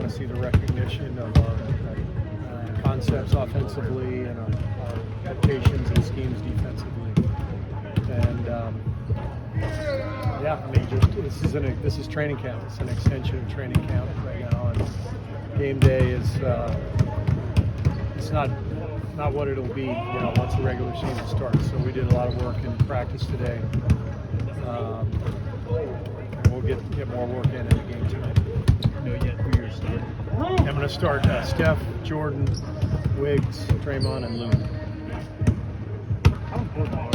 see the recognition of our concepts offensively and our rotations and schemes defensively. And yeah, I mean, this is training camp. It's an extension of training camp right now, and game day is it's not what it'll be, once the regular season starts. So we did a lot of work in practice today. We'll get more work in the game tonight. Know yet who you're starting? I'm going to start Steph, Jordan, Wiggs, Draymond, and Luke. How important are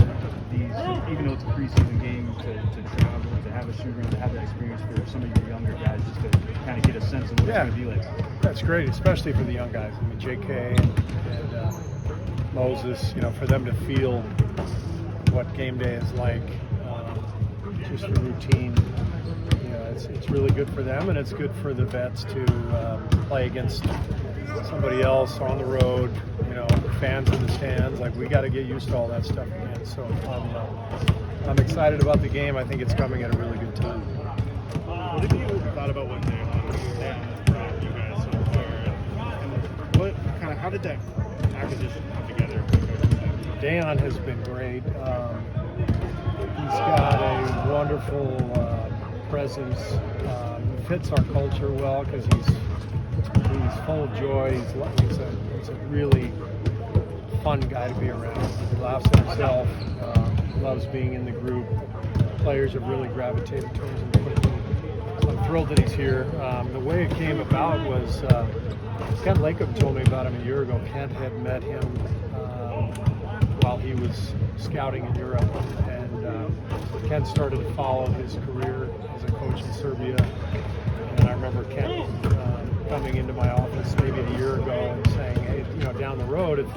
these, even though it's a preseason game, to travel, to have a shoot-around, to have that experience for some of your younger guys, just to kind of get a sense of what it's going to be like? That's great, especially for the young guys. I mean, JK and Moses, for them to feel what game day is like, just the routine. It's really good for them, and it's good for the vets to play against somebody else on the road, fans in the stands. Like, we got to get used to all that stuff again. So I'm excited about the game. I think it's coming at a really good time. What have you thought about what they brought you guys so far? And how did that acquisition come together? Dan has been great. He's got a wonderful presence. He fits our culture well because he's full of joy. He's a really fun guy to be around. He laughs at himself. Loves being in the group. Players have really gravitated towards him quickly. So I'm thrilled that he's here. The way it came about was Kent Lacob told me about him a year ago. Kent had met him while he was scouting in Europe, and Kent started to follow his career as a coach in Serbia. And I remember Kent coming into my office maybe a year ago and saying, "Hey, down the road, if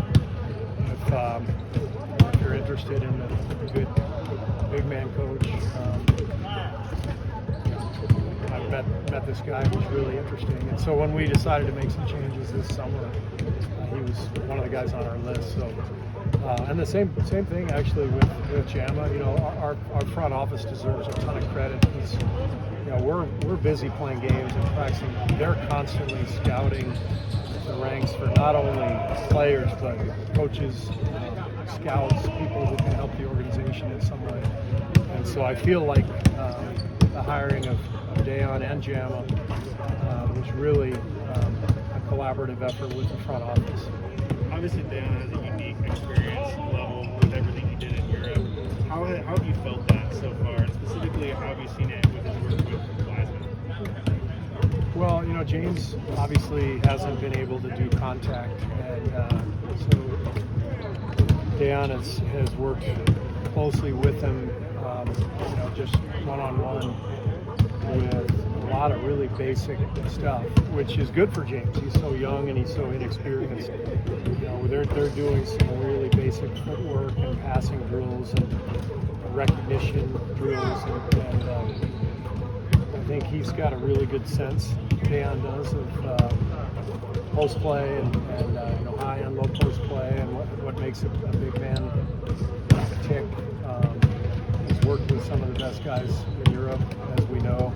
you're interested in a good big man coach, I've met this guy who's really interesting." And so when we decided to make some changes this summer, he was one of the guys on our list. So. And the same thing actually with Jama. Our front office deserves a ton of credit. We're busy playing games and practicing. They're constantly scouting the ranks for not only players but coaches, scouts, people who can help the organization in some way. And so I feel like the hiring of Dayon and Jama was really a collaborative effort with the front office. Obviously, Dan has a unique experience level with everything he did in Europe. How have you felt that so far? And specifically, how have you seen it with his work with Wiseman? Well, James obviously hasn't been able to do contact, and so Dan has worked closely with him, just one-on-one with a lot of really basic stuff, which is good for James. He's so young and he's so inexperienced. They're doing some really basic footwork and passing drills and recognition drills, and I think he's got a really good sense, Dan does, of post play and high and low post play and what makes a big man tick. He's worked with some of the best guys in Europe, as we know.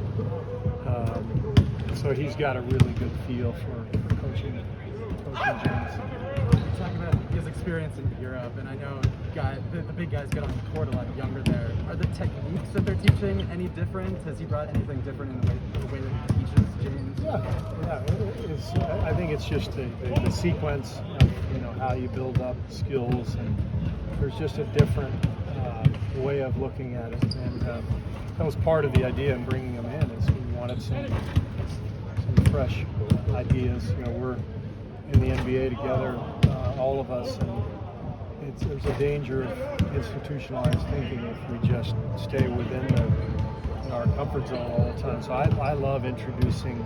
So he's got a really good feel for coaching James. Talking about his experience in Europe, and I know the big guys get on the court a lot younger there. Are the techniques that they're teaching any different? Has he brought anything different in the way that he teaches James? Yeah. I think it's just the sequence of how you build up skills, and there's just a different way of looking at it, and that was part of the idea in bringing him in. Is we wanted some fresh ideas. We're in the NBA together, all of us, and there's a danger of institutionalized thinking if we just stay within our comfort zone all the time. So I love introducing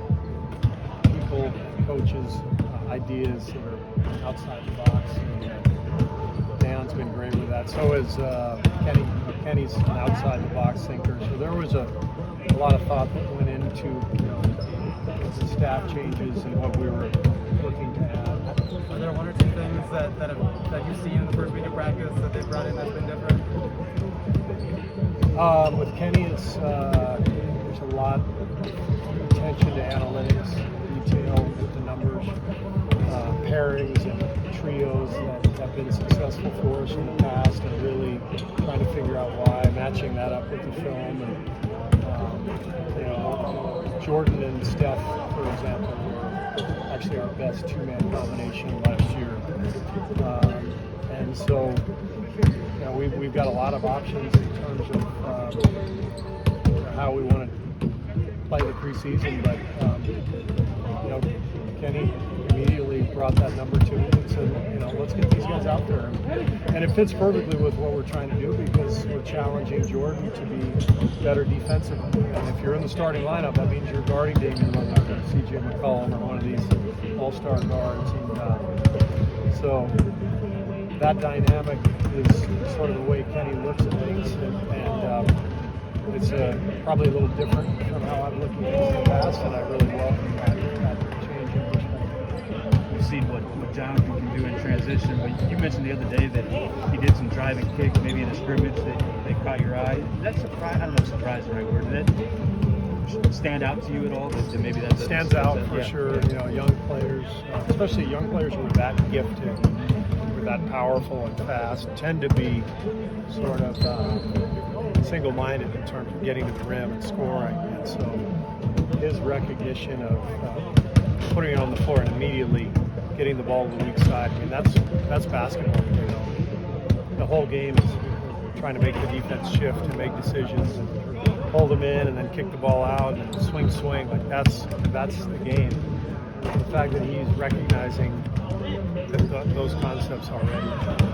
people, coaches, ideas that are outside the box. And Dan's been great with that. So is Kenny. Kenny's an outside the box thinker. So there was a lot of thought that went into the staff changes and what we were looking to add. Are there one or two things that you've seen in the first week of practice that they've brought in that's been different? With Kenny, there's a lot of attention to analytics, detail with the numbers, pairings and trios that have been successful for us in the past, and really trying to figure out why, matching that up with the film. And Jordan and Steph, for example, were actually our best two-man combination last year. And so, we've got a lot of options in terms of how we want to play the preseason, but Kenny immediately brought that number to me and said, let's get these guys out there. And it fits perfectly with what we're trying to do, because we're challenging Jordan to be better defensively. And if you're in the starting lineup, that means you're guarding Damian Lillard or CJ McCollum or one of these all-star guards. And so that dynamic is sort of the way Kenny looks at things, and it's probably a little different from how I've looked at things in the past, and I really welcome that change in perspective. We've seen what Jonathan can do in transition, but you mentioned the other day that he did some driving kicks, maybe in a scrimmage that caught your eye. Did that surprise? I don't know if surprise is the right word. Did that stand out to you at all? That maybe that stands out for sure. Young players, especially young players who are that gifted, who are that powerful and fast, tend to be sort of single-minded in terms of getting to the rim and scoring. And so his recognition of putting it on the floor and immediately getting the ball to the weak side, I mean, that's basketball. The whole game is trying to make the defense shift and make decisions and hold them in and then kick the ball out and swing. Like that's the game. The fact that he's recognizing those concepts already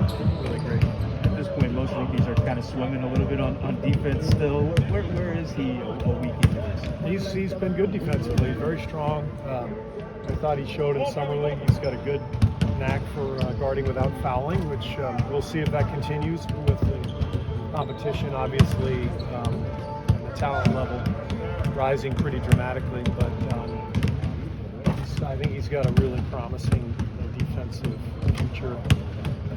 is really great. At this point, most rookies are kind of swimming a little bit on defense still. Where is he a week into this? He's been good defensively. He's very strong. I thought he showed in summer league. He's got a good knack for guarding without fouling, which we'll see if that continues with the competition, obviously, and the talent level rising pretty dramatically. But I think he's got a really promising defensive future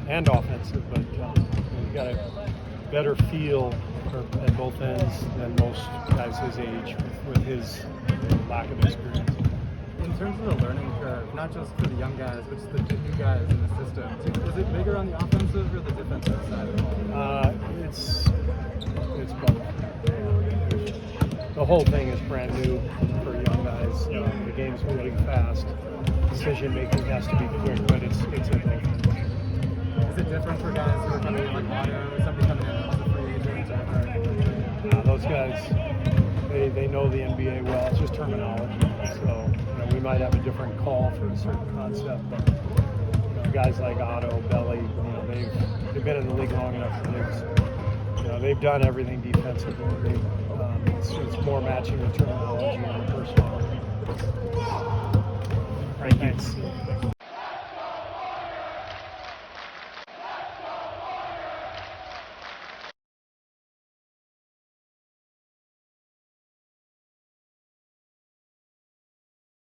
and offensive, but he's got a better feel at both ends than most guys his age with his lack of experience. In terms of the learning curve, not just for the young guys, but just the new guys in the system, is it bigger on the offensive or the defensive side of the ball? It's both. The whole thing is brand new for young guys. The game's moving fast. Decision making has to be quick, but it's a Is it different for guys who are coming in like Weibo or somebody coming in as a free agent? Those guys, they know the NBA well. It's just terminology. So we might have a different call for a certain concept, but guys like Otto, Belly, they've been in the league long enough that they've done everything defensively. It's more matching the terminology and the personality. Thank you. Thanks.